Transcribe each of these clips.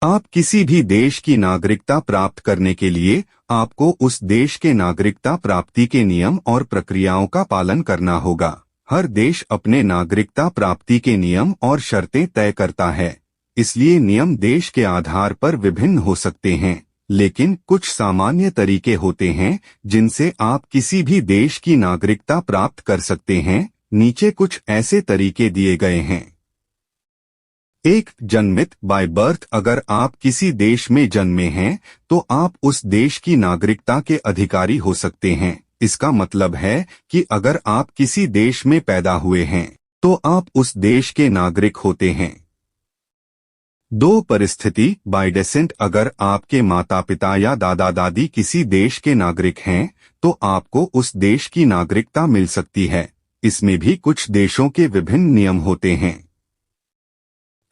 आप किसी भी देश की नागरिकता प्राप्त करने के लिए आपको उस देश के नागरिकता प्राप्ति के नियम और प्रक्रियाओं का पालन करना होगा। हर देश अपने नागरिकता प्राप्ति के नियम और शर्तें तय करता है, इसलिए नियम देश के आधार पर विभिन्न हो सकते हैं, लेकिन कुछ सामान्य तरीके होते हैं जिनसे आप किसी भी देश की नागरिकता प्राप्त कर सकते हैं। नीचे कुछ ऐसे तरीके दिए गए हैं। 1. जन्मित बाय बर्थ। अगर आप किसी देश में जन्मे हैं तो आप उस देश की नागरिकता के अधिकारी हो सकते हैं। इसका मतलब है कि अगर आप किसी देश में पैदा हुए हैं तो आप उस देश के नागरिक होते हैं। 2. परिस्थिति बाय डेसेंट। अगर आपके माता पिता या दादा दादी किसी देश के नागरिक हैं तो आपको उस देश की नागरिकता मिल सकती है। इसमें भी कुछ देशों के विभिन्न नियम होते हैं।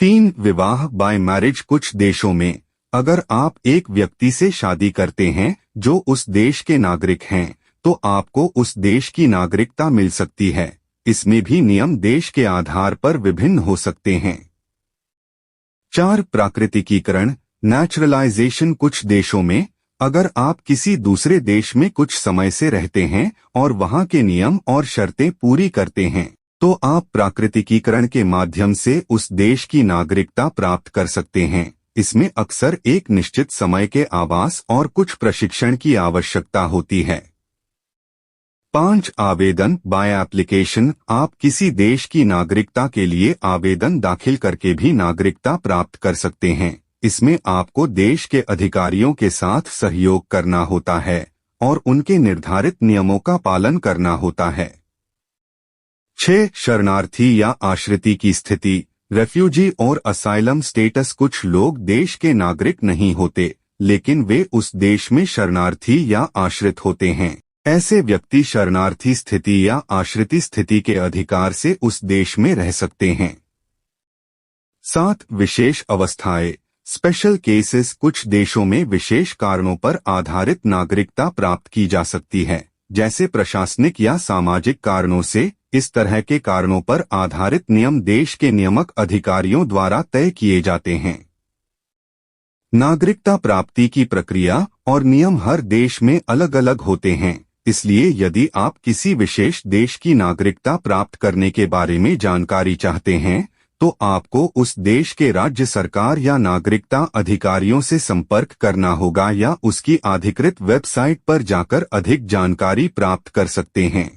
3. विवाह बाय मैरिज। कुछ देशों में अगर आप एक व्यक्ति से शादी करते हैं जो उस देश के नागरिक हैं तो आपको उस देश की नागरिकता मिल सकती है। इसमें भी नियम देश के आधार पर विभिन्न हो सकते हैं। 4. प्राकृतिकीकरण नेचुरलाइजेशन। कुछ देशों में अगर आप किसी दूसरे देश में कुछ समय से रहते हैं और वहां के नियम और शर्तें पूरी करते हैं तो आप प्राकृतिकीकरण के माध्यम से उस देश की नागरिकता प्राप्त कर सकते हैं। इसमें अक्सर एक निश्चित समय के आवास और कुछ प्रशिक्षण की आवश्यकता होती है। 5. आवेदन बाय एप्लीकेशन। आप किसी देश की नागरिकता के लिए आवेदन दाखिल करके भी नागरिकता प्राप्त कर सकते हैं। इसमें आपको देश के अधिकारियों के साथ सहयोग करना होता है और उनके निर्धारित नियमों का पालन करना होता है। 6. शरणार्थी या आश्रित की स्थिति रेफ्यूजी और असाइलम स्टेटस। कुछ लोग देश के नागरिक नहीं होते लेकिन वे उस देश में शरणार्थी या आश्रित होते हैं। ऐसे व्यक्ति शरणार्थी स्थिति या आश्रित स्थिति के अधिकार से उस देश में रह सकते हैं। 7. विशेष अवस्थाएं स्पेशल केसेस। कुछ देशों में विशेष कारणों पर आधारित नागरिकता प्राप्त की जा सकती है, जैसे प्रशासनिक या सामाजिक कारणों से। इस तरह के कारणों पर आधारित नियम देश के नियामक अधिकारियों द्वारा तय किए जाते हैं। नागरिकता प्राप्ति की प्रक्रिया और नियम हर देश में अलग अलग होते हैं, इसलिए यदि आप किसी विशेष देश की नागरिकता प्राप्त करने के बारे में जानकारी चाहते हैं तो आपको उस देश के राज्य सरकार या नागरिकता अधिकारियों से संपर्क करना होगा या उसकी अधिकृत वेबसाइट पर जाकर अधिक जानकारी प्राप्त कर सकते हैं।